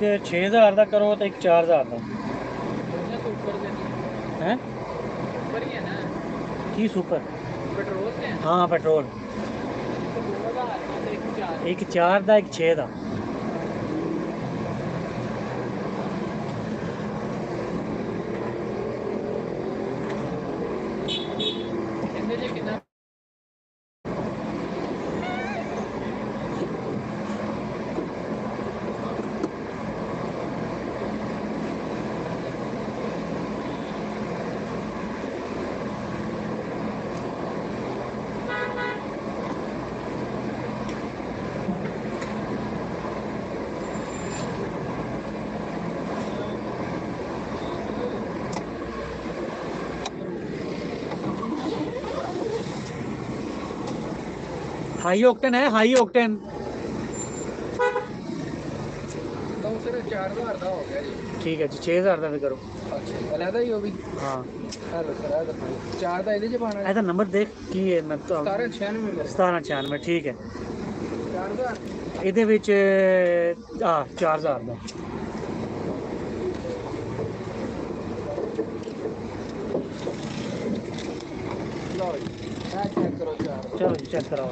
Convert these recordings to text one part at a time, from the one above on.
एक 6000 का करो तो एक 4000 का है की सुपर हाँ पेट्रोल एक 4 का एक 6 का हाई ऑक्टेन है हाई ऑक्टेन तो फिर 4000 का हो गया जी ठीक है जी 6000 का भी करो अच्छा अलग ही हो भी हाँ हेलो सर आ दफा 4 ਦਾ ਇਹਦੇ ਚ ਪਾਣਾ ਇਹਦਾ ਨੰਬਰ ਦੇਖ ਕੀ ਹੈ ਮੈਂ ਤਾਂ 1796 1796 ਠੀਕ ਹੈ 4000 ਇਹਦੇ ਵਿੱਚ ਆ 4000 ਦਾ ਲਓ ਜੀ ਇਹ ਚੈੱਕ ਕਰੋ 4 ਚਲੋ ਜੀ ਚੈੱਕ ਕਰਾਓ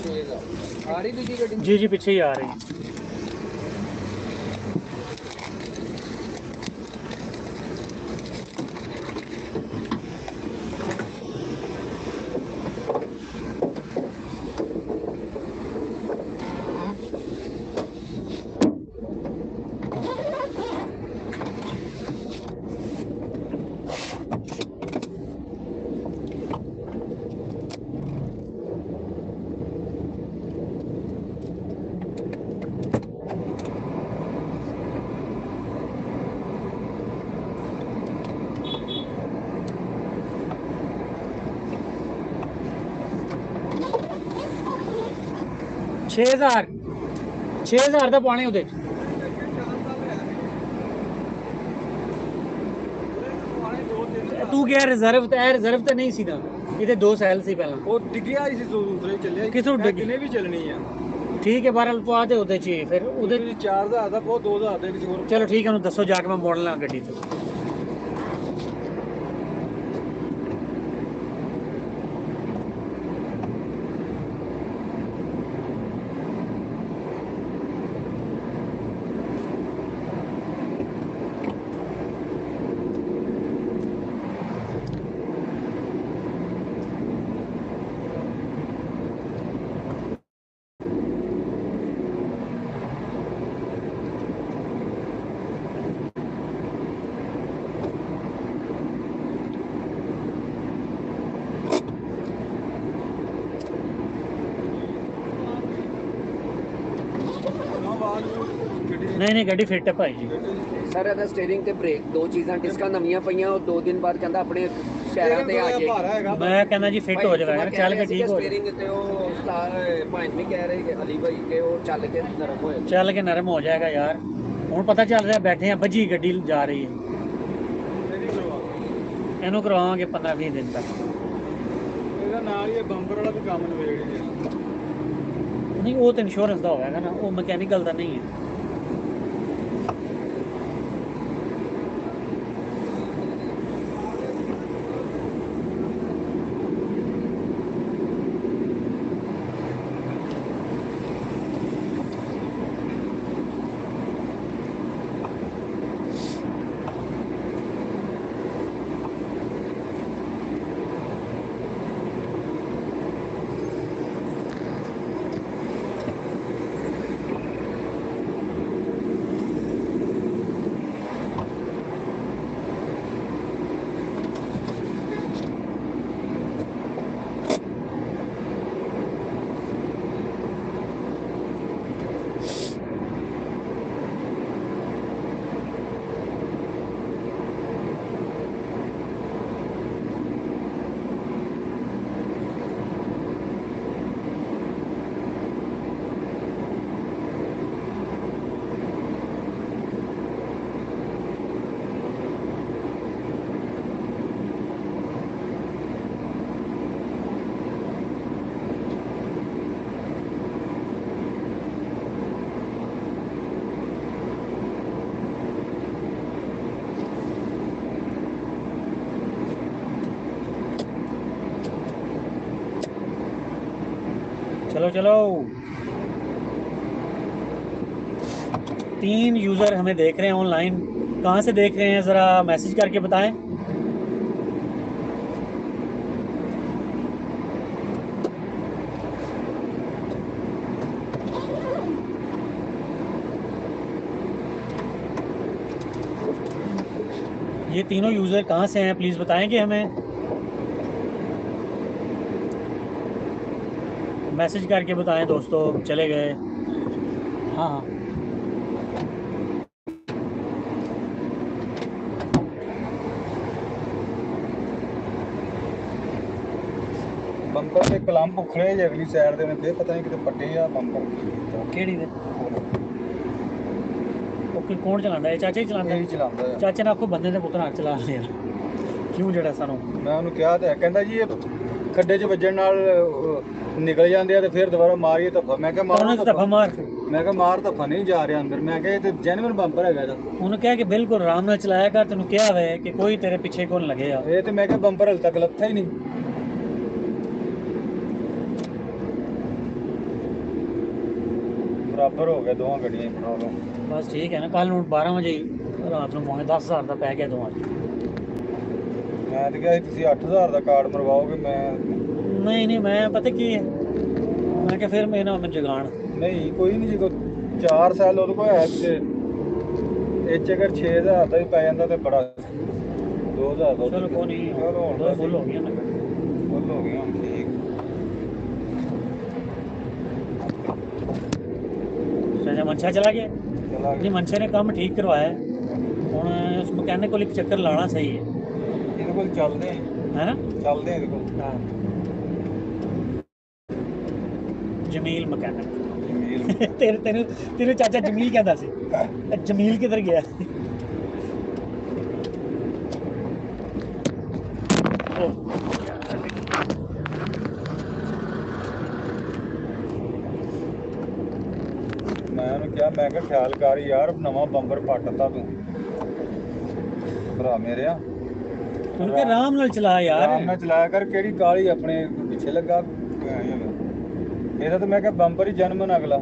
6000 ਆ ਰਹੀ ਦੂਜੀ ਗੱਡੀ जी जी पीछे ही आ रही है छे हजार ਦਾ ਪਾਣੀ ਉਹਦੇ ਤੂੰ ਕਿਹਾ ਰਿਜ਼ਰਵ ਤੇ ਨਹੀਂ ਸੀ ਨਾ ਇਹਦੇ 2 ਸੈਲ ਸੀ ਪਹਿਲਾਂ ਉਹ ਡਿੱਗਿਆ ਹੀ ਸੀ ਦੂਸਰੇ ਚੱਲਿਆ ਕਿਥੋਂ ਡਿੱਗੀ ਕਿਨੇ ਵੀ ਚੱਲਣੀ ਆ ਠੀਕ ਹੈ ਬਹਰਲ ਪਾ ਦੇ ਉਹਦੇ ਚ ਫਿਰ ਉਹਦੇ 4000 ਦਾ ਬਹੁਤ 2000 ਦੇ ਵਿੱਚ ਹੋਰ ਚਲੋ ਠੀਕ ਹੈ ਉਹਨੂੰ ਦੱਸੋ ਜਾ ਕੇ ਮੈਂ ਮੋੜ ਲਾਂ ਗੱਡੀ ਤੋਂ ਨਹੀਂ ਗੱਡੀ ਫਿੱਟ ਹੈ ਭਾਈ ਜੀ ਸਰ ਇਹਦਾ ਸਟੀਅਰਿੰਗ ਤੇ ਬ੍ਰੇਕ ਦੋ ਚੀਜ਼ਾਂ ਡਿਸਕਾਂ ਨਵੀਆਂ ਪਈਆਂ ਉਹ 2 ਦਿਨ ਬਾਅਦ ਕਹਿੰਦਾ ਆਪਣੇ ਸ਼ਹਿਰਾਂ ਤੇ ਆ ਜਾਏਗੀ ਮੈਂ ਕਹਿੰਦਾ ਜੀ ਫਿੱਟ ਹੋ ਜਾਏਗਾ ਚੱਲ ਕੇ ਠੀਕ ਹੋ ਜਾਏਗਾ ਸਟੀਅਰਿੰਗ ਤੇ ਉਹ ਭਾਈ ਵੀ ਕਹਿ ਰਹੇ ਕਿ ਅਲੀ ਭਾਈ ਕਿ ਉਹ ਚੱਲ ਕੇ ਨਰਮ ਹੋਏਗਾ ਚੱਲ ਕੇ ਨਰਮ ਹੋ ਜਾਏਗਾ ਯਾਰ ਹੁਣ ਪਤਾ ਚੱਲ ਰਿਹਾ ਬੈਠੇ ਆ ਬੱਜੀ ਗੱਡੀ ਜਾ ਰਹੀ ਹੈ ਇਹਨੂੰ ਕਰਵਾਵਾਂਗੇ 15-20 ਦਿਨ ਤੱਕ ਇਹਦਾ ਨਾਲ ਹੀ ਬੰਪਰ ਵਾਲਾ ਵੀ ਕੰਮ ਨਵੇੜ ਨਹੀਂ ਉਹ ਤਾਂ ਇੰਸ਼ੋਰੈਂਸ ਦਾ ਹੋਵੇਗਾ ਨਾ ਉਹ ਮਕੈਨੀਕਲ ਦਾ ਨਹੀਂ ਹੈ चलो चलो। 3 यूज़र हमें देख रहे हैं ऑनलाइन, कहाँ से देख रहे हैं ज़रा मैसेज करके बताएं। ये तीनों यूज़र कहाँ से हैं प्लीज़ बताएंगे हमें, मैसेज करके बताएं दोस्तों। चले गए। हाँ हाँ ਬੰਪਰ ਤੇ ਕਲੰਪ ਉਖੜੇ ਜੇ ਅਗਲੀ ਸਾਈਡ ਦੇ ਨੇ ਫੇਰ ਪਤਾ ਨਹੀਂ ਕਿਤੇ ਪੱਟੇ ਆ ਬੰਪਰ ਕਿਹੜੀ ਦੇ ਓਕੇ ਕੌਣ ਚਲਾਉਂਦਾ ਹੈ? ਚਾਚਾ ਹੀ ਚਲਾਉਂਦਾ ਇਹ ਹੈ? ਚਲਾਉਂਦਾ ਆ। ਚਾਚੇ ਨੇ ਆਖੋ ਬੰਦੇ ਦੇ ਪੁੱਤਰ ਹੱਥ ਚਲਾ ਲਿਆ ਕਿਉਂ ਜਿਹੜਾ ਸਾਨੂੰ। ਮੈਂ ਉਹਨੂੰ ਕਿਹਾ ਤੇ ਹੈ, ਕਹਿੰਦਾ ਜੀ ਇਹ ਖੱਡੇ 'ਚ ਵੱਜਣ ਨਾਲ ਨਿਕਲ ਜਾਂਦੇ ਆ ਤੇ ਫਿਰ ਦੁਬਾਰਾ ਮਾਰੀਏ ਧੱਫਾ। ਮੈਂ ਕਿਹਾ ਉਹਨੇ ਮਾਰ ਧੱਫਾ ਮਾਰ। ਮੈਂ ਕਿਹਾ ਮਾਰ ਧੱਫਾ ਨਹੀਂ ਜਾ ਰਿਹਾ ਅੰਦਰ। ਮੈਂ ਕਿਹਾ ਇਹ ਤੇ ਜੈਨੂਇਨ ਬੰਪਰ ਹੈਗਾ ਇਹਦਾ। ਉਹਨੂੰ ਕਿਹਾ ਕਿ ਬਿਲਕੁਲ ਆਰਾਮ ਨਾਲ ਚਲਾਇਆ ਕਰ, ਤੈਨੂੰ ਕਿਹਾ ਹੋਇਆ ਕਿ ਕੋਈ ਤੇਰੇ ਪਿੱਛੇ ਕੋਲ ਲੱਗੇਗਾ। ਇਹ ਤੇ ਮੈਂ ਕਿਹਾ ਬੰਪਰ ਹਲ ਤੱਕ ਲੱਥਾ ਹੀ ਨਹੀਂ। ਬਰਾਬਰ ਹੋ ਗਿਆ ਦੋਵਾਂ ਗੱਡੀਆਂ ਦੀ ਪ੍ਰੋਬਲਮ। ਬਸ ਠੀਕ ਹੈ ਨਾ, ਕੱਲ ਨੂੰ 12 ਵਜੇ ਰਾਤ ਨੂੰ ਪਹੁੰਚੇ 10,000 ਦਾ ਪੈ ਗਿਆ ਦੋਵਾਂ 'ਚ। ਮੈਂ ਤੇ ਕਿਹਾ ਸੀ ਤੁਸੀਂ 8000 ਦਾ ਕਾਰਡ ਮਰਵਾਓਗੇ। ਮੈਂ ਨਹੀਂ ਨਹੀਂ ਮੈਂ ਪਤਾ ਕੀ ਹੈ, ਮੈਂ ਕਿਹਾ ਫਿਰ ਮੈਂ ਨਾ ਮੈਨੂੰ ਜਗਾਣ। ਨਹੀਂ ਕੋਈ ਨਹੀਂ, ਜਦੋਂ 4 ਸਾਲ ਉਹਦੇ ਕੋਲ ਹੈ ਤੇ ਇਹ 'ਚ ਅਗਰ 6000 ਦਾ ਹੀ ਪੈ ਜਾਂਦਾ ਤੇ ਬੜਾ 2000 ਦਾ। ਚਲੋ ਕੋਈ ਨਹੀਂ, ਚਲੋ ਹੁਣ ਦੋ ਫੁੱਲ ਹੋ ਗਈਆਂ ਨਾ। ਫੁੱਲ ਹੋ ਗਈਆਂ ਹੁਣ ਠੀਕ। ਚਾਚਾ ਮਨਸ਼ਾ ਚਲਾ ਗਿਆ ਚਲਾ ਜੀ, ਮਨਸ਼ਾ ਨੇ ਕੰਮ ਠੀਕ ਕਰਵਾਇਆ ਹੈ। ਹੁਣ ਉਸ ਮਕੈਨਿਕ ਕੋਲ ਇੱਕ ਚੱਕਰ ਲਾਣਾ ਸਹੀ ਹੈ ਇਹਦੇ ਕੋਲ ਚੱਲਦੇ ਆ, ਹੈ ਨਾ। ਚੱਲਦੇ ਆ ਇਹਦੇ ਕੋਲ। ਹਾਂ ਜਮੀਲ ਮਕੈਨਿਕ। ਜਮੀਲ ਤੈਨੂੰ ਚਾਚਾ ਜਮੀਲ ਕਹਿੰਦਾ ਸੀ, ਜਮੀਲ ਕਿੱਧਰ ਗਿਆ? ਮੈਂ ਉਹਨੂੰ ਕਿਹਾ, ਮੈਂ ਕਿਹਾ ਖਿਆਲ ਕਰ ਯਾਰ, ਨਵਾਂ ਬੰਬਰ ਪੱਟਤਾ ਤੂੰ ਭਰਾ ਮੇਰਿਆ। ਤੂੰ ਕਿ ਆਰਾਮ ਨਾਲ ਚਲਾ ਯਾਰ। ਆਰਾਮ ਨਾਲ ਚਲਾਇਆ ਕਰ, ਕਿਹੜੀ ਕਾਲੀ ਆਪਣੇ ਪਿੱਛੇ ਲੱਗਾ। ਇਹਦਾ ਤਾਂ ਮੈਂ ਕਿਹਾ ਬੰਪਰ ਹੀ ਜਨਮਨ ਅਗਲਾ।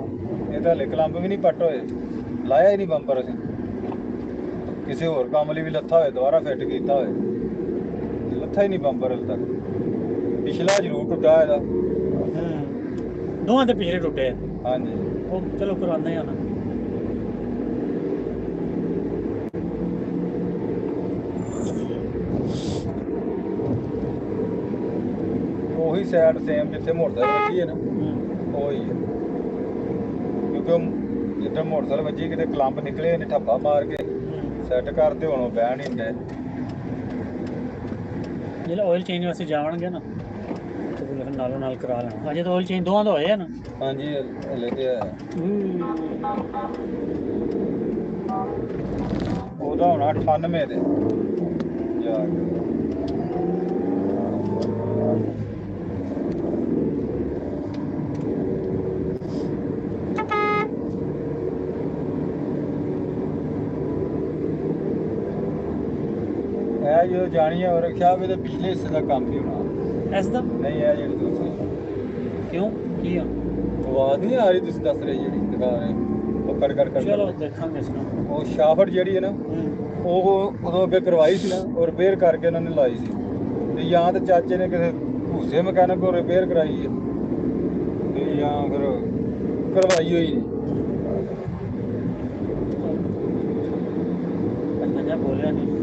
ਇਹ ਤਾਂ ਹਲੇ ਕਲੰਬ ਵੀ ਨਹੀਂ ਪੱਟ ਹੋਏ, ਲਾਇਆ ਹੀ ਨਹੀਂ ਬੰਪਰ ਅਸੀਂ। ਕਿਸੇ ਹੋਰ ਕੰਮ ਲਈ ਵੀ ਲੱਥਾ ਹੋਏ ਦੁਬਾਰਾ ਫਿੱਟ ਕੀਤਾ ਹੋਏ, ਲੱਥਾ ਹੀ ਨਹੀਂ ਬੰਪਰ ਹਲੇ ਤੱਕ। ਪਿਛਲਾ ਜ਼ਰੂਰ ਟੁੱਟਾ ਇਹਦਾ। ਦੋਵਾਂ ਦੇ ਪਿਛਲੇ ਟੁੱਟੇ ਆ। ਹਾਂਜੀ ਉਹ ਚਲੋ ਕਰਵਾਉਂਦੇ ਆ ਨਾ। ਉਹੀ ਸਾਈਡ ਸੇਮ ਜਿੱਥੇ ਮੋਟਰਸਾਈਕਲ ਵੱਜੀ ਹੈ ਨਾ, ਉਹੀ ਹੈ। ਕਿਉਂਕਿ ਉਹ ਜਿੱਥੇ ਮੋਟਰਸਾਈਕਲ ਵੱਜੀ ਕਿਤੇ ਕਲੰਬ ਨਿਕਲੇ ਨੇ, ਠੱਪਾ ਮਾਰ ਕੇ ਸੈੱਟ ਕਰਦੇ, ਹੁਣ ਉਹ ਬਹਿਣ ਹੀ ਨਹੀਂ ਡਏ। ਜਿਹੜਾ ਆਇਲ ਚੇਂਜ ਵਾਸਤੇ ਜਾਵਣਗੇ ਨਾ ਤੇ ਫਿਰ ਨਾਲੋਂ ਨਾਲ ਕਰਾ ਲੈਣਾ। ਅਜੇ ਤਾਂ ਆਇਲ ਚੇਂਜ ਦੋਵਾਂ ਦਾ ਹੋਇਆ ਨਾ। ਹਾਂਜੀ ਹਲੇ ਤੇ ਹੈ। ਉਹਦਾ ਹੋਣਾ 98 ਦੇ ਜਾ ਕੇ। ਇਹ ਜਦੋਂ ਜਾਣੀ ਹੈ ਰਕਸ਼ਾ ਵੀ ਤੇ ਪਿਛਲੇ ਹਿੱਸੇ ਦਾ ਕੰਮ ਨਹੀਂ ਹੋਣਾ। ਐਸ ਦਾ ਨਹੀਂ ਇਹ ਜਿਹੜੀ ਦੂਸਰੀ ਕਿਉਂ ਕੀ ਆ? ਆਵਾਜ਼ ਨਹੀਂ ਆ ਰਹੀ ਤੁਸੀਂ ਦੱਸ ਰਹੇ ਜਿਹੜੀ ਦਿਖਾ ਰਹੇ ਉਹ ਕਰ ਚਲੋ ਦੇਖਾਂਗੇ ਇਸ ਨੂੰ। ਉਹ ਸ਼ਾਫਟ ਜਿਹੜੀ ਹੈ ਨਾ, ਉਹ ਉਦੋਂ ਅੱਗੇ ਕਰਵਾਈ ਸੀ ਨਾ, ਉਹ ਰਿਪੇਅਰ ਕਰਕੇ ਉਹਨਾਂ ਨੇ ਲਾਈ ਸੀ। ਤੇ ਜਾਂ ਤਾਂ ਚਾਚੇ ਨੇ ਕਿਸੇ ਭੂਸੇ ਮਕੈਨਿਕ ਕੋਲ ਰਿਪੇਅਰ ਕਰਾਈ ਹੈ ਤੇ ਜਾਂ ਫਿਰ ਕਰਵਾਈ ਹੋਈ ਨਹੀਂ। ਪੰਜਾ ਬੋਲਿਆ ਨਹੀਂ।